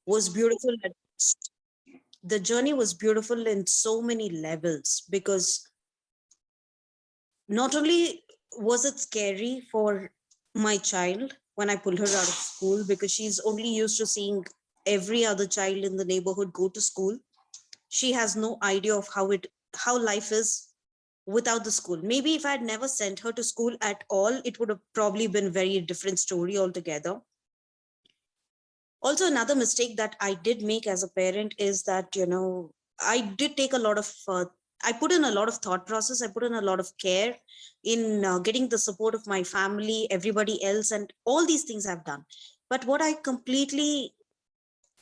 was beautiful. The journey was beautiful in so many levels, because not only was it scary for my child when I pulled her out of school, because she's only used to seeing every other child in the neighborhood go to school. She has no idea of how life is without the school. Maybe if I had never sent her to school at all, it would have probably been very different story altogether. Also, another mistake that I did make as a parent is that, I did take a lot of I put in a lot of thought process, I put in a lot of care in getting the support of my family, everybody else, and all these things I've done. But what I completely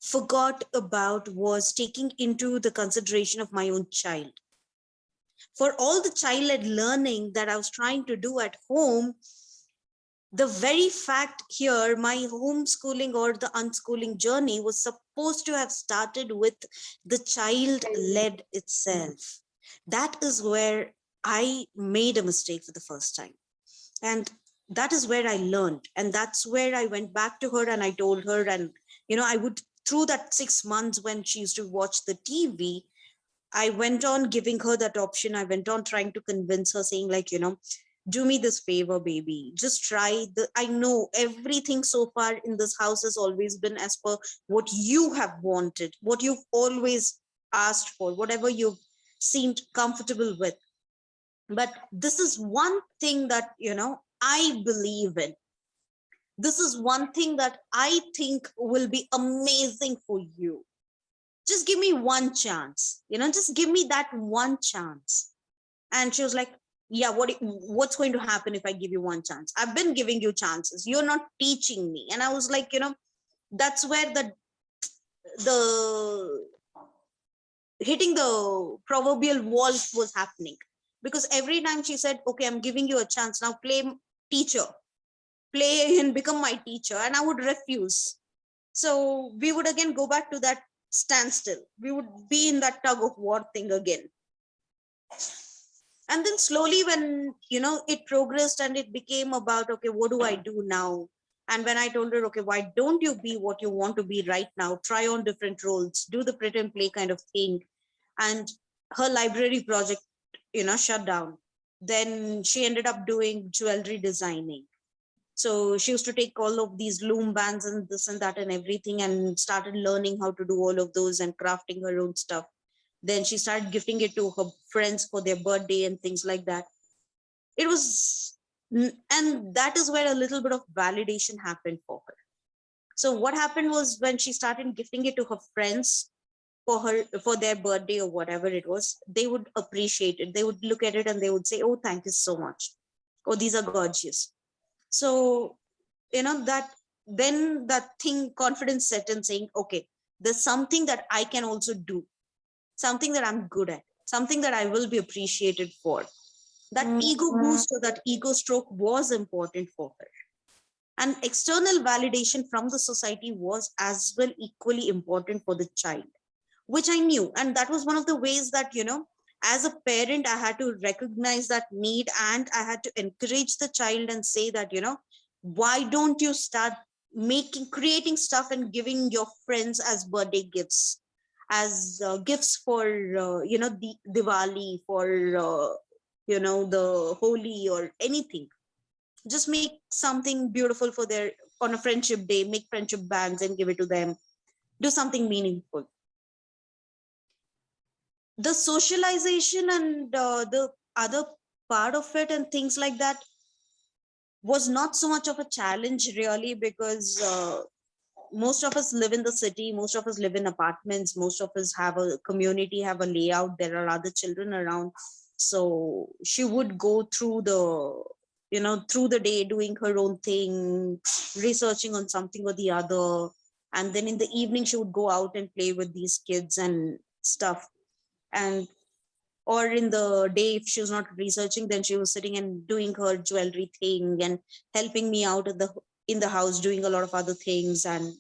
forgot about was taking into the consideration of my own child. For all the child-led learning that I was trying to do at home, the very fact here, my homeschooling or the unschooling journey was supposed to have started with the child led itself. That is where I made a mistake for the first time. And that is where I learned. And that's where I went back to her and I told her, and, I would, through that 6 months when she used to watch the TV, I went on giving her that option. I went on trying to convince her, saying, like, do me this favor, baby. Just try I know everything so far in this house has always been as per what you have wanted, what you've always asked for, whatever you've seemed comfortable with. But this is one thing that, I believe in. This is one thing that I think will be amazing for you. Just give me one chance, just give me that one chance. And she was like, yeah, what's going to happen if I give you one chance? I've been giving you chances, you're not teaching me. And I was like, that's where the hitting the proverbial wall was happening. Because every time she said, okay, I'm giving you a chance, now teacher play and become my teacher, and I would refuse. So we would again go back to that standstill. We would be in that tug of war thing again. And then slowly, when it progressed and it became about, okay, what do I do now? And when I told her, okay, why don't you be what you want to be right now, try on different roles, do the print and play kind of thing. And her library project shut down. Then she ended up doing jewelry designing. So she used to take all of these loom bands and this and that and everything, and started learning how to do all of those and crafting her own stuff. Then she started gifting it to her friends for their birthday and things like that. It was, and that is where a little bit of validation happened for her. So what happened was, when she started gifting it to her friends for their birthday or whatever it was, they would appreciate it. They would look at it and they would say, oh, thank you so much. Oh, these are gorgeous. So, that then that thing, confidence set in, saying, okay, there's something that I can also do, something that I'm good at, something that I will be appreciated for. That ego boost or that ego stroke was important for her. And external validation from the society was as well equally important for the child, which I knew. And that was one of the ways that, as a parent, I had to recognize that need, and I had to encourage the child and say that, why don't you start creating stuff and giving your friends as birthday gifts, as gifts for, the Diwali, for, the Holi or anything. Just make something beautiful for their, on a friendship day, make friendship bands and give it to them. Do something meaningful. The socialization and the other part of it and things like that was not so much of a challenge, really, because most of us live in the city, most of us live in apartments, most of us have a community, have a layout, there are other children around. So she would go through through the day doing her own thing, researching on something or the other, and then in the evening she would go out and play with these kids and stuff. And or in the day, if she was not researching, then she was sitting and doing her jewelry thing and helping me out in the house, doing a lot of other things, and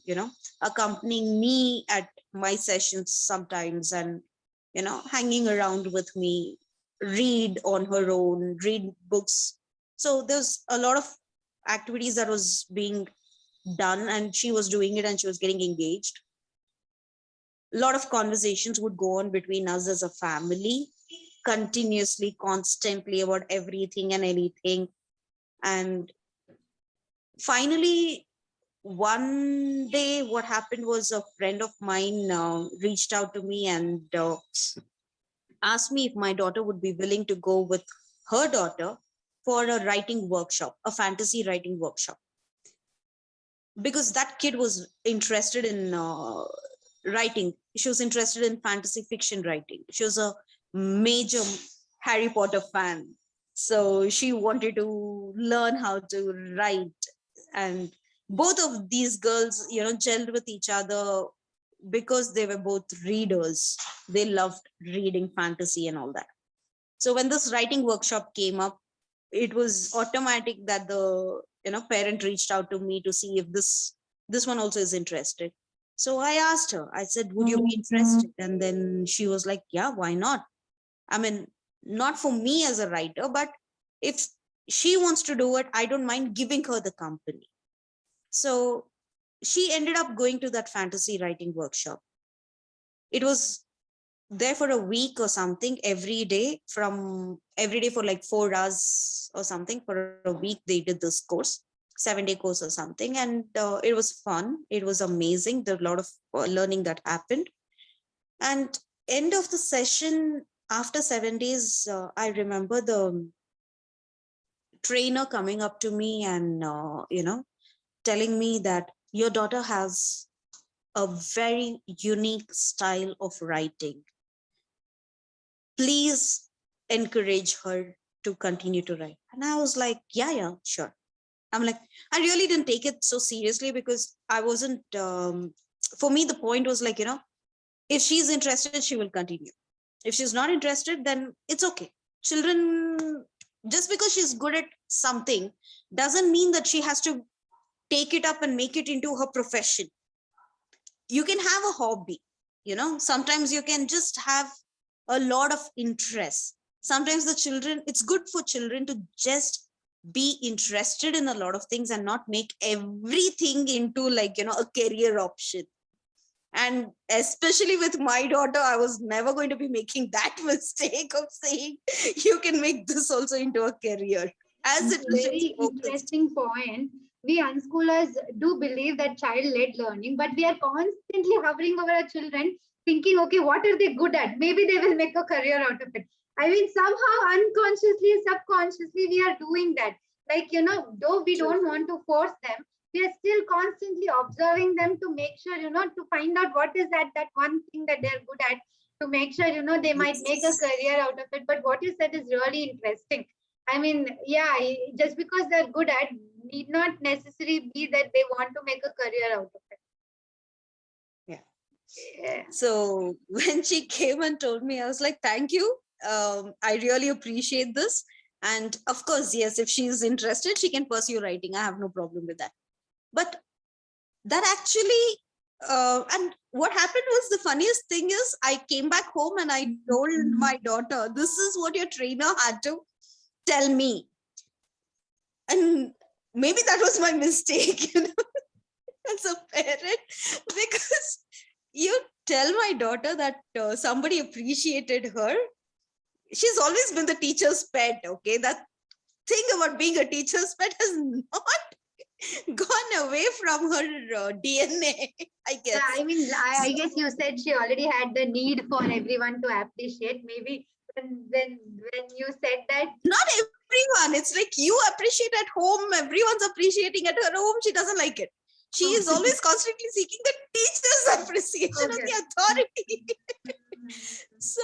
accompanying me at my sessions sometimes, and hanging around with me, read on her own, read books. So there's a lot of activities that was being done, and she was doing it and she was getting engaged. a lot of conversations would go on between us as a family, continuously, constantly, about everything and anything. And finally, one day, what happened was, a friend of mine reached out to me and asked me if my daughter would be willing to go with her daughter for a writing workshop, a fantasy writing workshop, because that kid was interested in writing. She was interested in fantasy fiction writing. She was a major Harry Potter fan. So she wanted to learn how to write. And both of these girls, gelled with each other because they were both readers. They loved reading fantasy and all that. So when this writing workshop came up, it was automatic that the parent reached out to me to see if this one also is interested. So I asked her, I said, would you be interested? And then she was like, yeah, why not? I mean, not for me as a writer, but if she wants to do it, I don't mind giving her the company. So she ended up going to that fantasy writing workshop. It was there for a week or something, every day for like 4 hours or something. For a week they did this course, 7-day course or something. And it was fun, it was amazing. There were a lot of learning that happened. And end of the session, after 7 days, I remember the trainer coming up to me and telling me that your daughter has a very unique style of writing. Please encourage her to continue to write. And I was like, yeah, sure. I'm like, I really didn't take it so seriously, because I wasn't, for me, the point was like, if she's interested, she will continue. If she's not interested, then it's okay. Children, just because she's good at something doesn't mean that she has to take it up and make it into her profession. You can have a hobby, sometimes you can just have a lot of interest. Sometimes it's good for children to just be interested in a lot of things and not make everything into like a career option. And especially with my daughter, I was never going to be making that mistake of saying you can make this also into a career, as it is Very focused. interesting point. We unschoolers do believe that child-led learning, but we are constantly hovering over our children, thinking, okay, what are they good at? Maybe they will make a career out of it. I mean, somehow unconsciously, subconsciously, we are doing that. Like, though we True. don't want to force them, we are still constantly observing them to make sure, to find out what is that one thing that they're good at, to make sure, they might make a Yes. career out of it. But what you said is really interesting. I mean, yeah, just because they're good at need not necessarily be that they want to make a career out of it. Yeah. Yeah. So when she came and told me, I was like, thank you. I really appreciate this. And of course, yes, if she's interested, she can pursue writing. I have no problem with that. But that actually, and what happened was, the funniest thing is, I came back home and I told my daughter, this is what your trainer had to tell me. And maybe that was my mistake, as a parent, because you tell my daughter that somebody appreciated her. She's always been the teacher's pet. Okay, that thing about being a teacher's pet has not gone away from her DNA, I Yeah, guess. I mean, I So, guess you said she already had the need for everyone to appreciate. Maybe when you said that, not everyone. It's like you appreciate at home, everyone's appreciating at her home. She doesn't like it. She is always constantly seeking the teacher's appreciation and okay. the authority. So,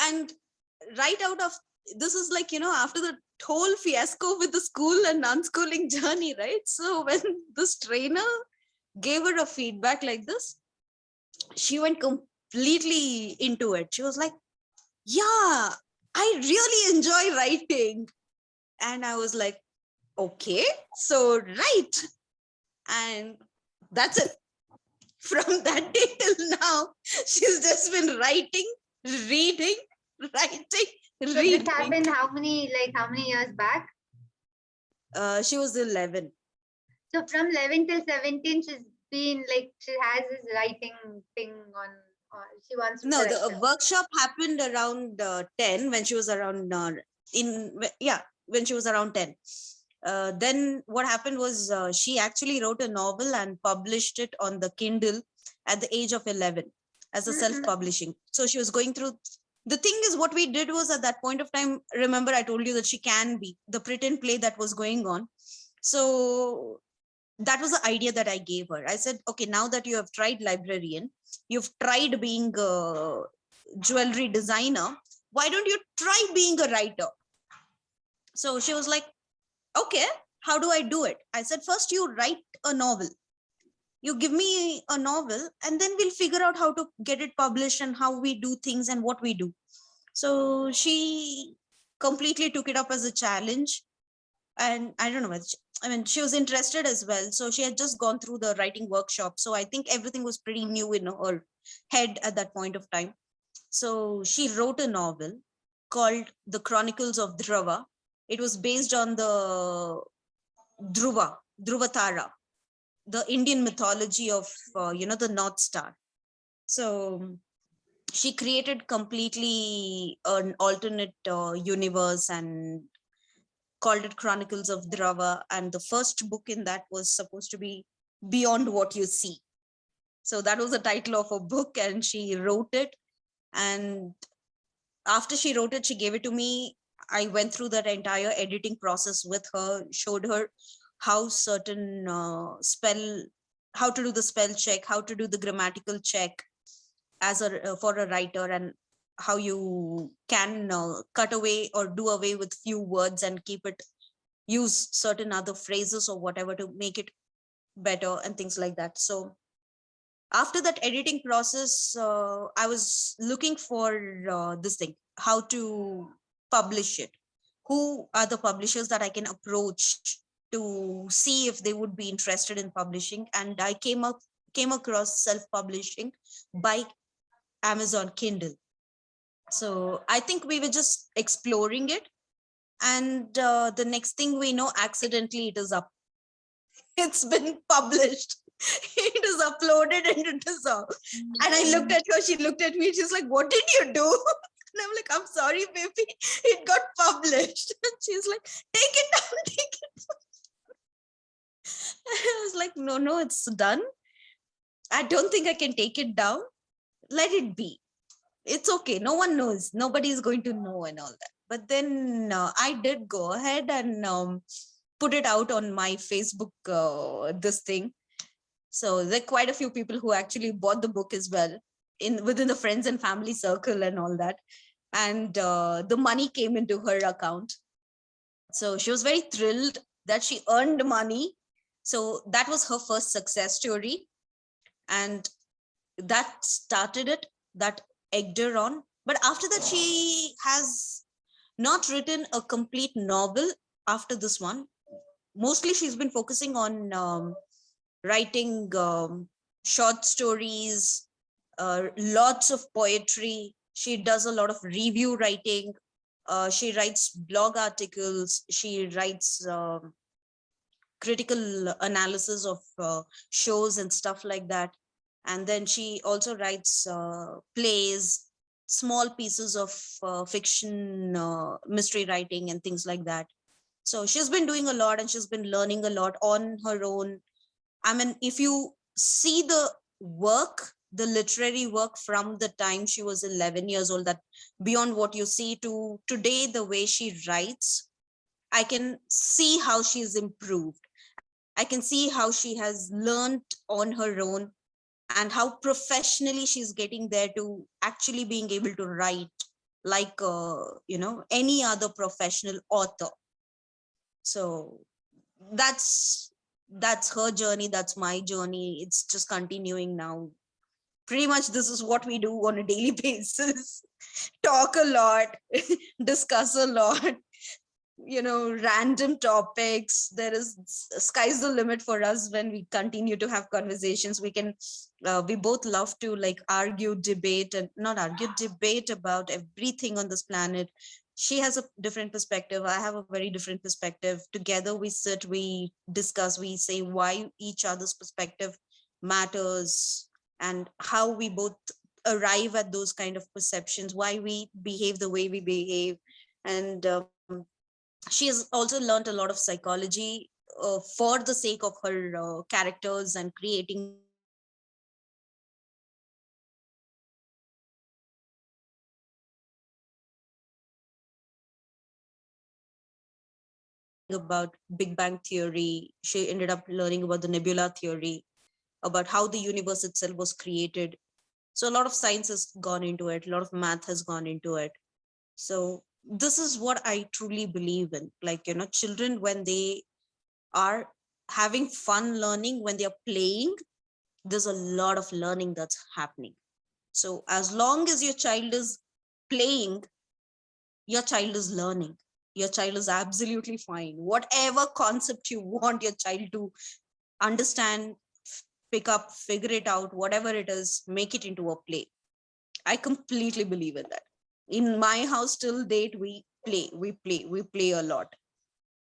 and right out of this is like, after the whole fiasco with the school and unschooling journey, right? So when this trainer gave her a feedback like this, she went completely into it. She was like, yeah, I really enjoy writing. And I was like, okay, so write. And that's it. From that day till now, she's just been writing, reading, writing, So this reading. happened how many years back? She was 11. So from 11 till 17, she's been like she has this writing thing on, she wants to be No, a the writer? workshop happened around 10 when she was around when she was around 10. Then what happened was she actually wrote a novel and published it on the Kindle at the age of 11 as a self-publishing. So she was going through. The thing is, what we did was at that point of time, remember I told you that she can be the pretend play that was going on. So that was the idea that I gave her. I said, okay, now that you have tried librarian, you've tried being a jewelry designer, why don't you try being a writer? So she was like, okay, how do I do it? I said, first you write a novel. You give me a novel and then we'll figure out how to get it published and how we do things and what we do. So she completely took it up as a challenge. And I don't know, I mean, she was interested as well. So she had just gone through the writing workshop. So I think everything was pretty new in her head at that point of time. So she wrote a novel called The Chronicles of Dhruva. It was based on the Dhruvatara, the Indian mythology of, the North Star. So she created completely an alternate universe and called it Chronicles of Dhruva. And the first book in that was supposed to be Beyond What You See. So that was the title of a book, and she wrote it. And after she wrote it, she gave it to me. I went through that entire editing process with her, showed her how certain how to do the spell check, how to do the grammatical check as a for a writer, and how you can cut away or do away with few words and keep it, use certain other phrases or whatever to make it better and things like that. So after that editing process, I was looking for this thing, how to publish it. Who are the publishers that I can approach to see if they would be interested in publishing? And I came across self-publishing by Amazon Kindle. So I think we were just exploring it, and the next thing we know, accidentally it is up. It's been published. It is uploaded and it is up. And I looked at her, she looked at me, she's like, what did you do? And I'm like, I'm sorry, baby, it got published. And she's like, take it down, take it down. I was like, no, it's done. I don't think I can take it down. Let it be. It's okay. No one knows. Nobody is going to know and all that. But then I did go ahead and put it out on my Facebook, this thing. So there are quite a few people who actually bought the book as well, within the friends and family circle and all that. And the money came into her account. So she was very thrilled that she earned money. So that was her first success story. And that started it, that egged her on. But after that, she has not written a complete novel after this one. Mostly she's been focusing on writing short stories, lots of poetry. She does a lot of review writing. She writes blog articles. She writes critical analysis of shows and stuff like that. And then she also writes plays, small pieces of fiction, mystery writing and things like that. So she's been doing a lot and she's been learning a lot on her own. I mean, if you see the work, the literary work from the time she was 11 years old, that Beyond What You See, to today, the way she writes, I can see how she's improved. I can see how she has learned on her own and how professionally she's getting there to actually being able to write like, any other professional author. So that's her journey, that's my journey. It's just continuing now. Pretty much this is what we do on a daily basis. Talk a lot, discuss a lot, random topics. There is, sky's the limit for us when we continue to have conversations. We both love to like argue, debate, and not argue, debate about everything on this planet. She has a different perspective, I have a very different perspective. Together we sit, we discuss, we say why each other's perspective matters, and how we both arrive at those kind of perceptions, why we behave the way we behave. And she has also learned a lot of psychology for the sake of her characters and creating them. And about Big Bang Theory. She ended up learning about the nebula theory, about how the universe itself was created. So a lot of science has gone into it, a lot of math has gone into it. So this is what I truly believe in. Like, children, when they are having fun learning, when they're playing, there's a lot of learning that's happening. So as long as your child is playing, your child is learning. Your child is absolutely fine. Whatever concept you want your child to understand, pick up, figure it out, whatever it is, make it into a play. I completely believe in that. In my house till date, we play a lot.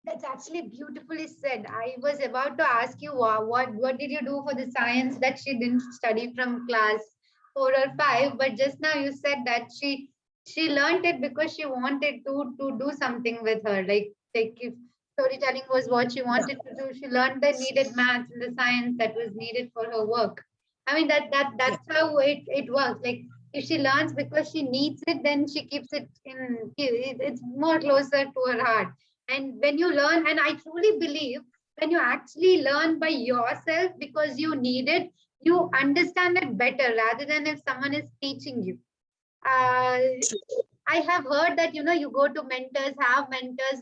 That's actually beautifully said. I was about to ask you what did you do for the science that she didn't study from class 4 or 5, but just now you said that she learned it because she wanted to do something with her. Like if storytelling was what she Yeah. wanted to do, she learned the needed maths and the science that was needed for her work. I mean Yeah. that's how it works. Like if she learns because she needs it, then she keeps it in. It's more closer to her heart. And when you learn, and I truly believe when you actually learn by yourself because you need it, you understand it better rather than if someone is teaching you. uh, True. I have heard that you go to mentors, have mentors.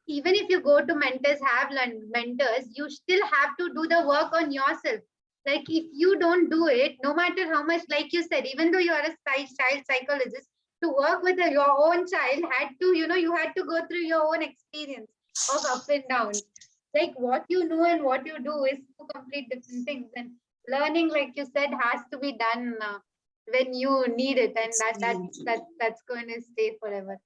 Even if you go to mentors, have mentors, you still have to do the work on yourself. Like if you don't do it, no matter how much, like you said, even though you are a child psychologist, to work with your own child had to, you had to go through your own experience of up and downs. Like what you know and what you do is two complete different things. And learning, like you said, has to be done. When you need it, and that's going to stay forever.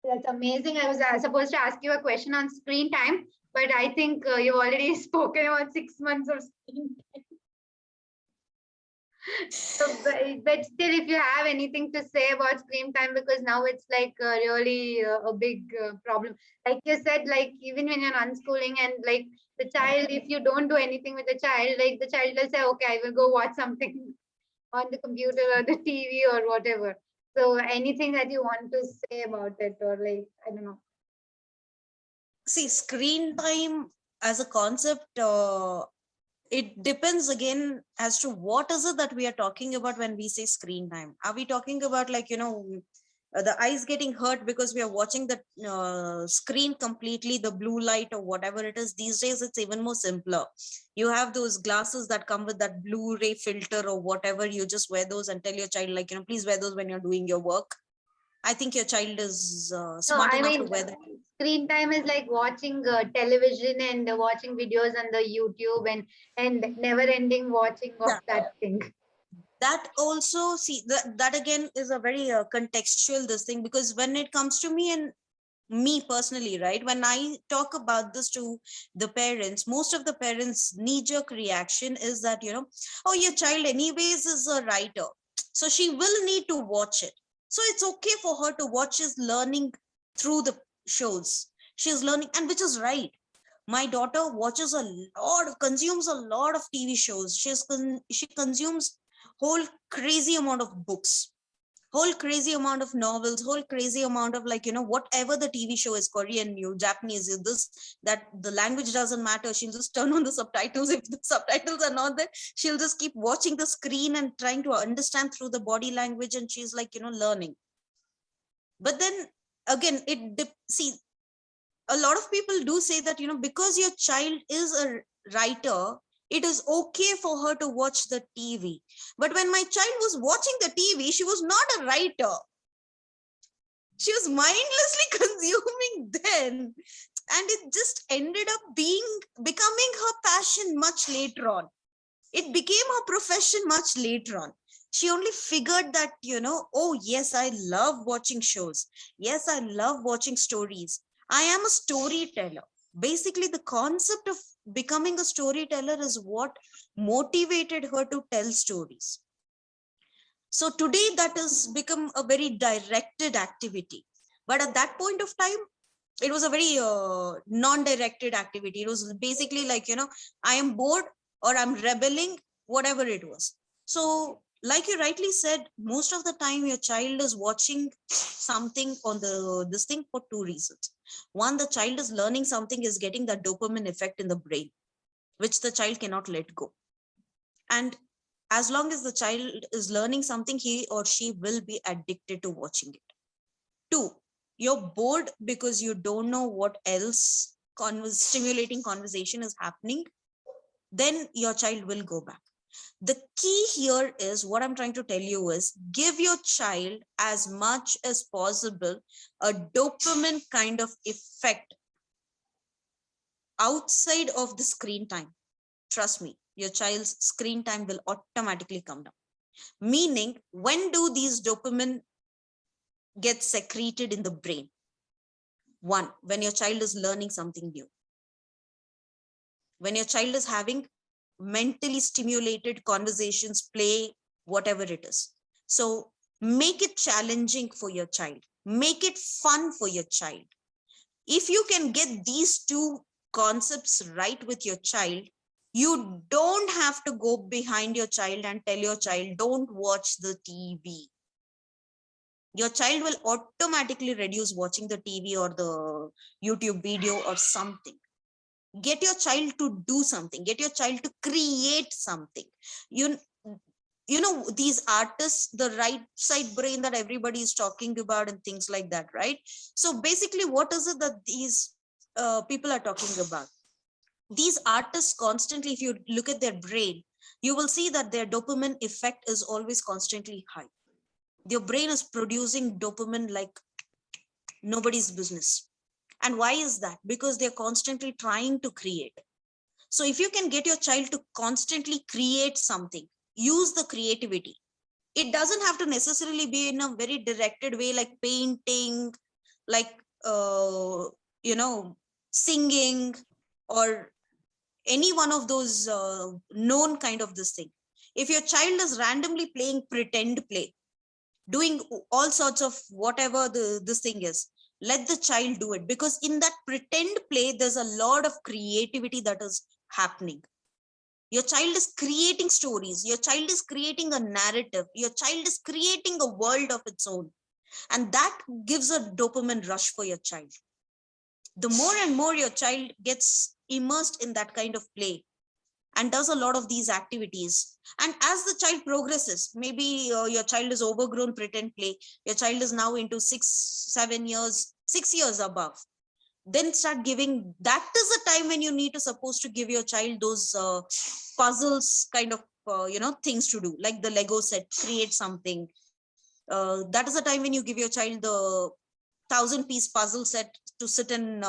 That's amazing. I was supposed to ask you a question on screen time, but I think you've already spoken about 6 months of screen time. So, but still, if you have anything to say about screen time, because now it's like really a big problem. Like you said, like even when you're unschooling and like the child, if you don't do anything with the child, like the child will say, okay, I will go watch something on the computer or the TV or whatever. So anything that you want to say about it, or like, I don't know. See, screen time as a concept, it depends again as to what is it that we are talking about when we say screen time. Are we talking about, like, the eyes getting hurt because we are watching the screen completely, the blue light or whatever it is? These days it's even more simpler. You have those glasses that come with that Blu-ray filter or whatever. You just wear those and tell your child, like, please wear those when you're doing your work. I think your child is No, smart I enough to mean, wear that. screen time is like watching television and watching videos on the YouTube and never ending watching of that thing. That also, see, that again is a very contextual this thing, because when it comes to me and me personally, right, when I talk about this to the parents, most of the parents knee jerk reaction is that, oh, your child anyways is a writer, so she will need to watch it, so it's okay for her to watch. Is learning through the shows, she's learning, and which is right. My daughter watches a lot, consumes a lot of TV shows. She consumes whole crazy amount of books, whole crazy amount of novels, whole crazy amount of, like, whatever the TV show is, Korean, new, Japanese, is this, that, the language doesn't matter. She'll just turn on the subtitles. If the subtitles are not there, she'll just keep watching the screen and trying to understand through the body language, and she's like, learning. But then again, see, a lot of people do say that, because your child is a writer, it is okay for her to watch the TV. But when my child was watching the TV, she was not a writer. She was mindlessly consuming then, and it just ended up becoming her passion much later on. It became her profession much later on. She only figured that, oh yes, I love watching shows, yes, I love watching stories, I am a storyteller. Basically, the concept of becoming a storyteller is what motivated her to tell stories. So today that has become a very directed activity. But at that point of time, it was a very non-directed activity. It was basically like, I am bored or I'm rebelling, whatever it was. So like you rightly said, most of the time your child is watching something on this thing for two reasons. One, the child is learning something, is getting that dopamine effect in the brain, which the child cannot let go. And as long as the child is learning something, he or she will be addicted to watching it. Two, you're bored because you don't know what else stimulating conversation is happening, then your child will go back. The key here is, what I'm trying to tell you is, give your child as much as possible a dopamine kind of effect outside of the screen time. Trust me, your child's screen time will automatically come down. Meaning, when do these dopamine get secreted in the brain? One, when your child is learning something new, when your child is having mentally stimulated conversations, play, whatever it is. So make it challenging for your child, make it fun for your child. If you can get these two concepts right with your child, you don't have to go behind your child and tell your child, don't watch the TV. Your child will automatically reduce watching the TV or the YouTube video or something. Get your child to do something, get your child to create something. You know these artists, the right side brain that everybody is talking about and things like that, right? So basically, what is it that these people are talking about? These artists constantly, if you look at their brain, you will see that their dopamine effect is always constantly high. Their brain is producing dopamine like nobody's business. And why is that? Because they're constantly trying to create. So if you can get your child to constantly create something, use the creativity. It doesn't have to necessarily be in a very directed way, like painting, like singing, or any one of those known kind of this thing. If your child is randomly playing pretend play, doing all sorts of whatever this thing is, let the child do it, because in that pretend play there's a lot of creativity that is happening. Your child is creating stories, your child is creating a narrative, your child is creating a world of its own, and that gives a dopamine rush for your child. The more and more your child gets immersed in that kind of play and does a lot of these activities, and as the child progresses, maybe your child is overgrown pretend play, your child is now into 6 7 years, 6 years above, then start giving. That is the time when you need to supposed to give your child those puzzles kind of things to do, like the Lego set, create something. That is the time when you give your child the 1,000-piece puzzle set to sit and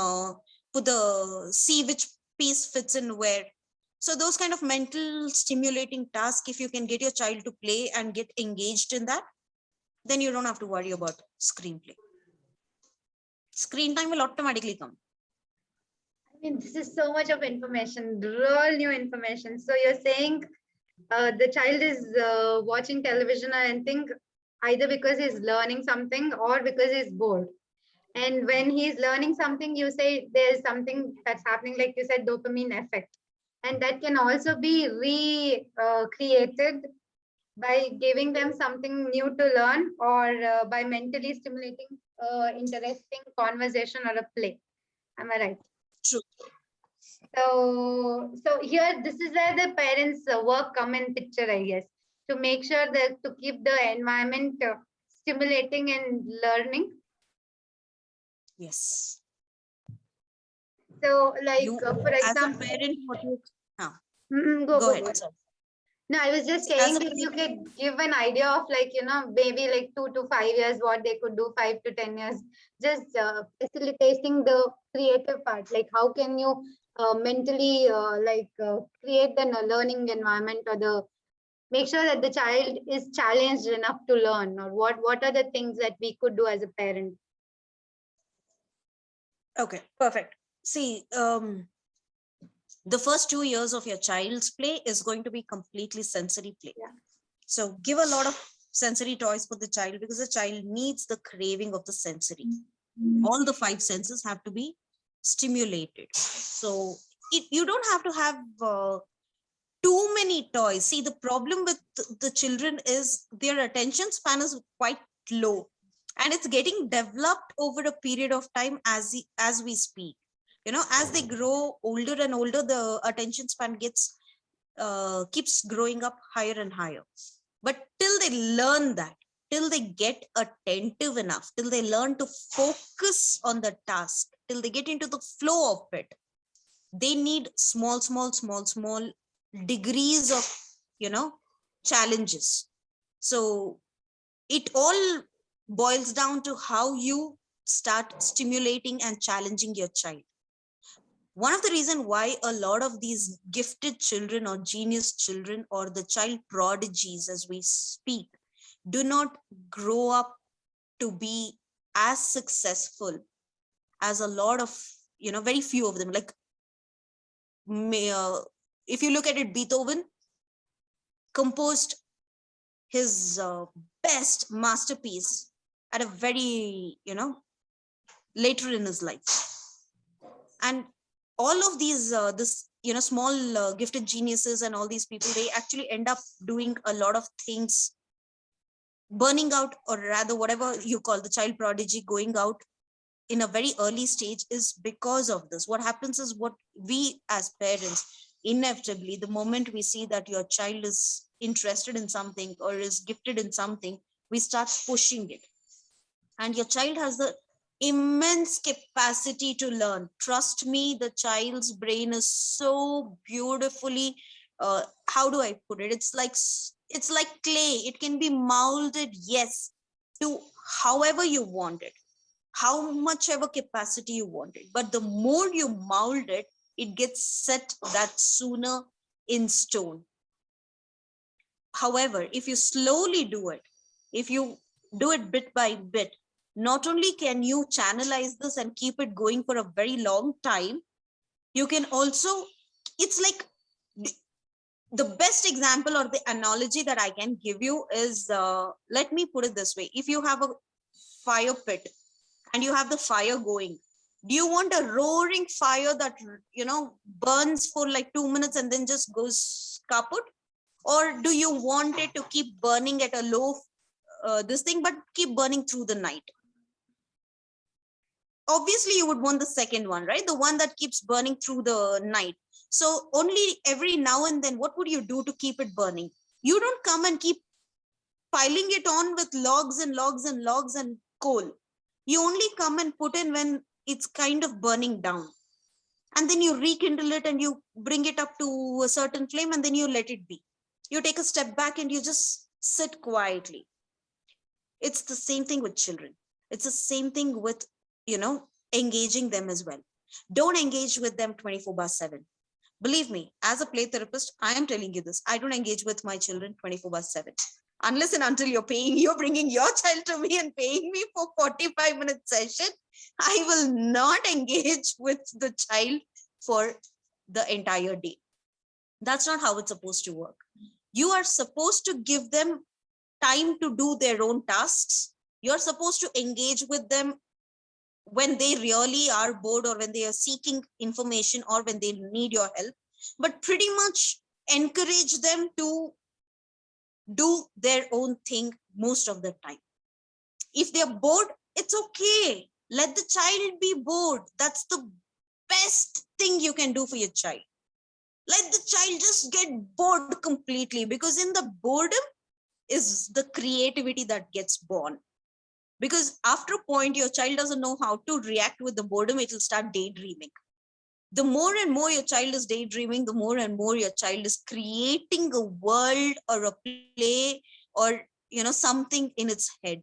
put the see which piece fits in where. So those kind of mental stimulating tasks, if you can get your child to play and get engaged in that, then you don't have to worry about screenplay. Screen time will automatically come. I mean, this is so much of information, real new information. So you're saying the child is watching television and think either because he's learning something or because he's bored. And when he's learning something, you say there's something that's happening, like you said, dopamine effect. And that can also be recreated by giving them something new to learn, or by mentally stimulating interesting conversation or a play. Am I right? True. So here, this is where the parents' work come in picture, I guess, to make sure that to keep the environment stimulating and learning. Yes. So, like You, for as a example, parent, what you go go go go. ahead, sir. No, I was just See, as saying a if you parent, could give an idea of maybe like 2 to 5 years, what they could do, 5 to 10 years, just facilitating the creative part. Like how can you mentally create the learning environment, or the make sure that the child is challenged enough to learn, or what are the things that we could do as a parent? okay, perfect. See, The first 2 years of your child's play is going to be completely sensory play. Yeah. So give a lot of sensory toys for the child, because the child needs the craving of the sensory. All the 5 senses have to be stimulated. So you don't have to have too many toys. See, the problem with the children is their attention span is quite low, and it's getting developed over a period of time as we speak. As they grow older and older, the attention span gets keeps growing up higher and higher. But till they learn that, till they get attentive enough, till they learn to focus on the task, till they get into the flow of it, they need small degrees of challenges. So it all boils down to how you start stimulating and challenging your child. One of the reasons why a lot of these gifted children or genius children or the child prodigies as we speak do not grow up to be as successful as a lot of very few of them, like if you look at it, Beethoven composed his best masterpiece at a very later in his life. And all of these this small gifted geniuses and all these people, they actually end up doing a lot of things, burning out, or rather whatever you call the child prodigy going out in a very early stage, is because of this. What happens is, what we as parents, inevitably, the moment we see that your child is interested in something or is gifted in something, we start pushing it. And your child has the immense capacity to learn. Trust me, the child's brain is so beautifully how do I put it, it's like clay. It can be molded, yes, to however you want it, how much ever capacity you want it. But the more you mold it, it gets set that sooner in stone. However, if you slowly do it, if you do it bit by bit, not only can you channelize this and keep it going for a very long time, you can also, it's like the best example or the analogy that I can give you is, let me put it this way. If you have a fire pit and you have the fire going, do you want a roaring fire that burns for like 2 minutes and then just goes kaput? Or do you want it to keep burning at a low this thing, but keep burning through the night? Obviously you would want the second one, right? The one that keeps burning through the night. So only every now and then, what would you do to keep it burning? You don't come and keep piling it on with logs and logs and logs and coal. You only come and put in when it's kind of burning down, and then you rekindle it and you bring it up to a certain flame, and then you let it be. You take a step back and you just sit quietly. It's the same thing with children. It's the same thing with engaging them as well. Don't engage with them 24/7. Believe me, as a play therapist, I am telling you this. I don't engage with my children 24/7. Unless and until you're bringing your child to me and paying me for 45-minute session, I will not engage with the child for the entire day. That's not how it's supposed to work. You are supposed to give them time to do their own tasks. You're supposed to engage with them when they really are bored, or when they are seeking information, or when they need your help, but pretty much encourage them to do their own thing most of the time. If they're bored, it's okay. Let the child be bored. That's the best thing you can do for your child. Let the child just get bored completely, because in the boredom is the creativity that gets born. Because after a point, your child doesn't know how to react with the boredom. It will start daydreaming. The more and more your child is daydreaming, the more and more your child is creating a world or a play or something in its head.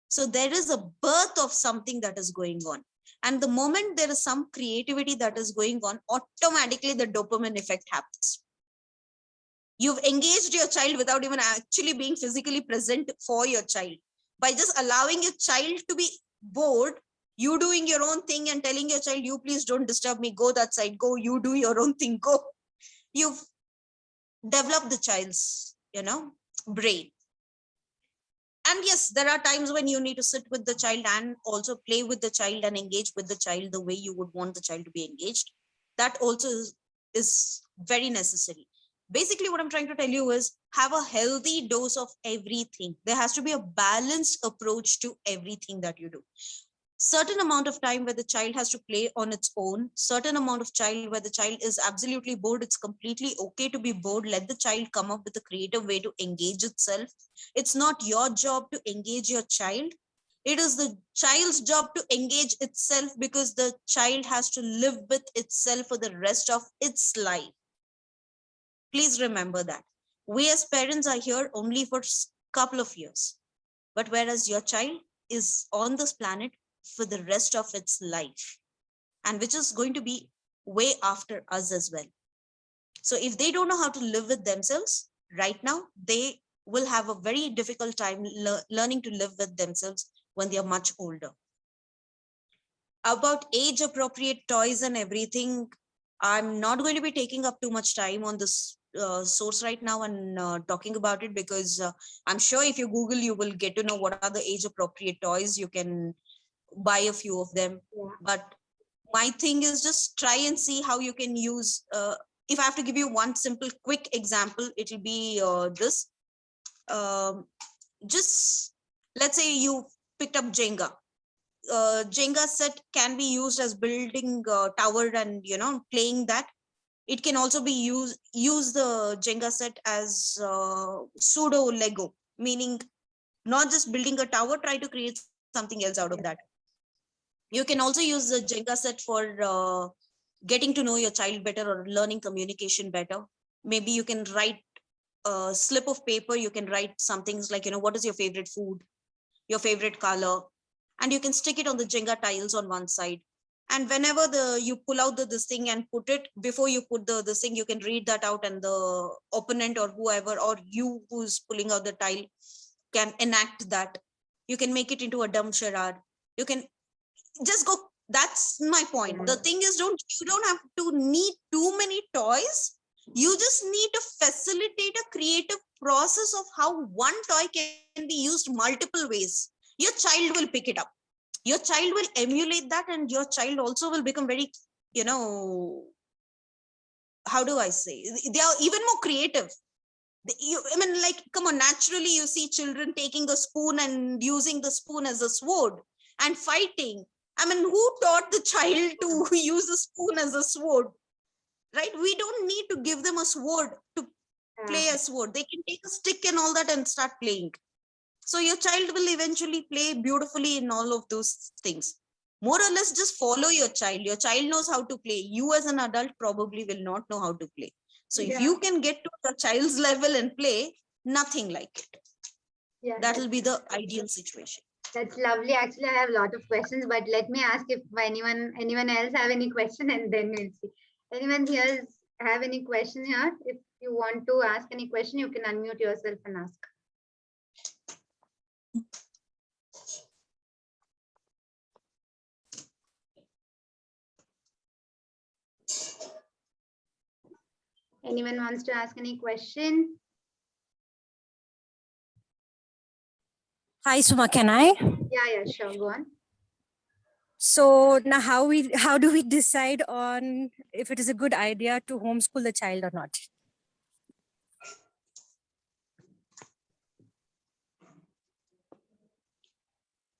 So there is a birth of something that is going on. And the moment there is some creativity that is going on, automatically the dopamine effect happens. You've engaged your child without even actually being physically present for your child. By just allowing your child to be bored, You doing your own thing and telling your child, you please don't disturb me, go that side, go, you do your own thing, go. You've developed the child's, brain. And yes, there are times when you need to sit with the child and also play with the child and engage with the child the way you would want the child to be engaged. That also is very necessary. Basically, what I'm trying to tell you is have a healthy dose of everything. There has to be a balanced approach to everything that you do. Certain amount of time where the child has to play on its own, certain amount of child where the child is absolutely bored. It's completely okay to be bored. Let the child come up with a creative way to engage itself. It's not your job to engage your child. It is the child's job to engage itself, because the child has to live with itself for the rest of its life. Please remember that. We as parents are here only for a couple of years, but whereas your child is on this planet for the rest of its life, and which is going to be way after us as well. So if they don't know how to live with themselves right now, they will have a very difficult time learning to live with themselves when they are much older. About age appropriate toys and everything, I'm not going to be taking up too much time on this source right now and talking about it, because I'm sure if you Google, you will get to know what are the age appropriate toys. You can buy a few of them. Yeah. But my thing is just try and see how you can use, if I have to give you one simple quick example, it will be this. Just let's say you picked up Jenga. Jenga set can be used as building a tower and playing that. It can also be use the Jenga set as pseudo Lego, meaning not just building a tower, try to create something else out of that. You can also use the Jenga set for getting to know your child better or learning communication better. Maybe you can write a slip of paper, you can write some things like, what is your favorite food, your favorite color, and you can stick it on the Jenga tiles on one side. And whenever you pull out this thing and put it, before you put this thing, you can read that out, and the opponent or whoever, or you who's pulling out the tile, can enact that. You can make it into a dumb charade. You can just go. That's my point. The thing is, you don't have to need too many toys. You just need to facilitate a creative process of how one toy can be used multiple ways. Your child will pick it up. Your child will emulate that, and your child also will become very, how do I say? They are even more creative. I mean, like, come on, naturally you see children taking a spoon and using the spoon as a sword and fighting. I mean, who taught the child to use a spoon as a sword? Right? We don't need to give them a sword to play a sword. They can take a stick and all that and start playing. So your child will eventually play beautifully in all of those things. More or less, just follow your child. Your child knows how to play. You as an adult probably will not know how to play. So if you can get to the child's level and play, nothing like it. Yeah, that will be the ideal situation. That's lovely. Actually, I have a lot of questions, but let me ask if anyone else have any question, and then we'll see. Anyone here have any question here? If you want to ask any question, you can unmute yourself and ask. Anyone wants to ask any question? Hi, Suma, can I? Yeah, sure. Go on. So now how do we decide on if it is a good idea to homeschool the child or not?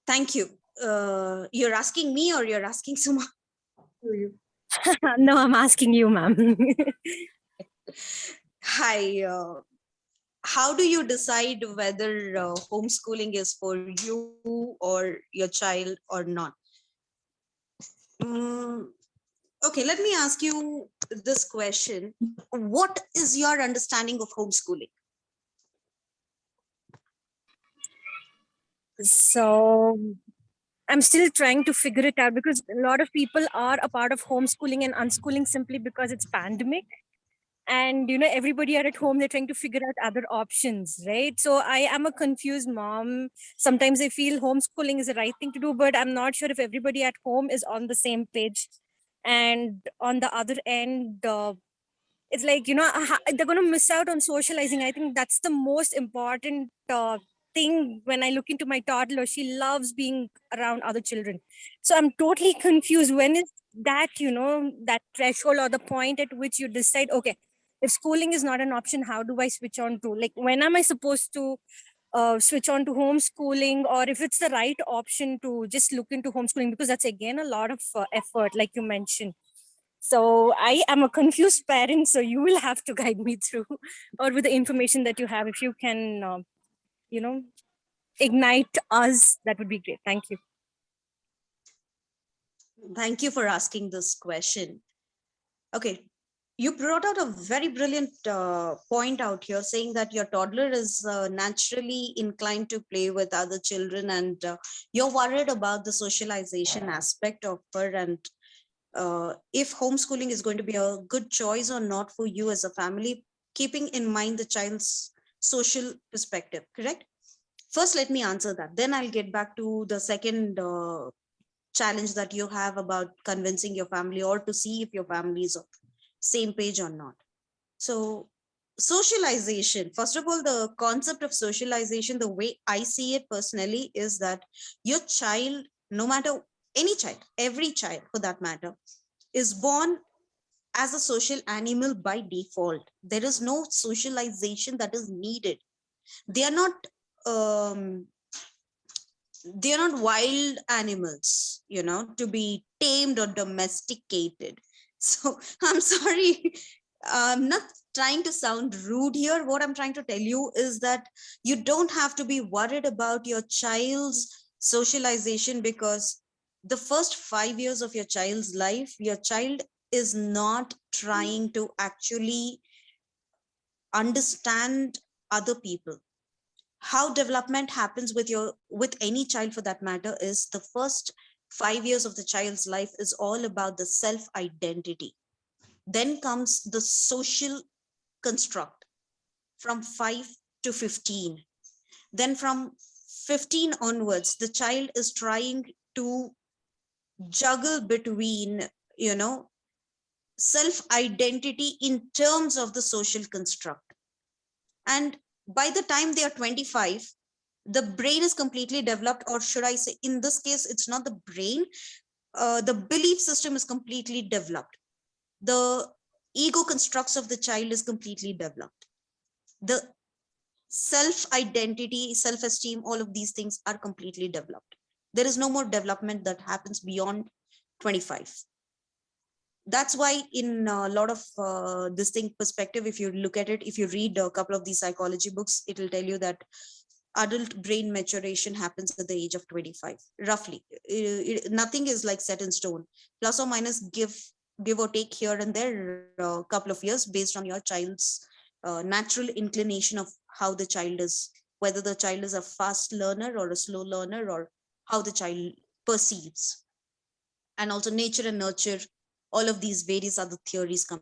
Thank you. You're asking me or you're asking Suma? You. No, I'm asking you, ma'am. Hi. How do you decide whether homeschooling is for you or your child or not? Okay, let me ask you this question. What is your understanding of homeschooling? So I'm still trying to figure it out, because a lot of people are a part of homeschooling and unschooling simply because it's pandemic. and everybody are at home, they're trying to figure out other options, right? So I am a confused mom. Sometimes I feel homeschooling is the right thing to do, but I'm not sure if everybody at home is on the same page. And on the other end, it's like they're going to miss out on socializing. I think that's the most important thing. When I look into my toddler, she loves being around other children. So I'm totally confused. When is that that threshold or the point at which you decide, okay, if schooling is not an option, how do I switch on to, like, when am I supposed to switch on to homeschooling, or if it's the right option to just look into homeschooling, because that's again a lot of effort, like you mentioned. So I am a confused parent, so you will have to guide me through, or with the information that you have, if you can, you know, ignite us, that would be great. Thank you. Thank you for asking this question. Okay, you brought out a very brilliant point out here, saying that your toddler is naturally inclined to play with other children, and you're worried about the socialization aspect of her, and if homeschooling is going to be a good choice or not for you as a family, keeping in mind the child's social perspective, correct? First, let me answer that. Then I'll get back to the second challenge that you have about convincing your family, or to see if your family is on same page or not. So socialization, first of all, the concept of socialization, the way I see it personally, is that your child, no matter any child, every child for that matter, is born as a social animal by default. There is no socialization that is needed. They are not they're not wild animals, to be tamed or domesticated. So I'm sorry, I'm not trying to sound rude here. What I'm trying to tell you is that you don't have to be worried about your child's socialization, because the first 5 years of your child's life, your child is not trying to actually understand other people. How development happens with any child for that matter is the first 5 years of the child's life is all about the self identity. Then comes the social construct from 5 to 15. Then from 15 onwards, the child is trying to juggle between, self identity in terms of the social construct. And by the time they are 25, the brain is completely developed, or should I say, in this case, it's not the brain, the belief system is completely developed. The ego constructs of the child is completely developed. The self identity, self esteem, all of these things are completely developed. There is no more development that happens beyond 25. That's why in a lot of this thing perspective, if you look at it, if you read a couple of these psychology books, it will tell you that adult brain maturation happens at the age of 25, roughly. Nothing is like set in stone. Plus or minus, give or take here and there a couple of years, based on your child's natural inclination of how the child is, whether the child is a fast learner or a slow learner, or how the child perceives. And also nature and nurture, all of these various other theories come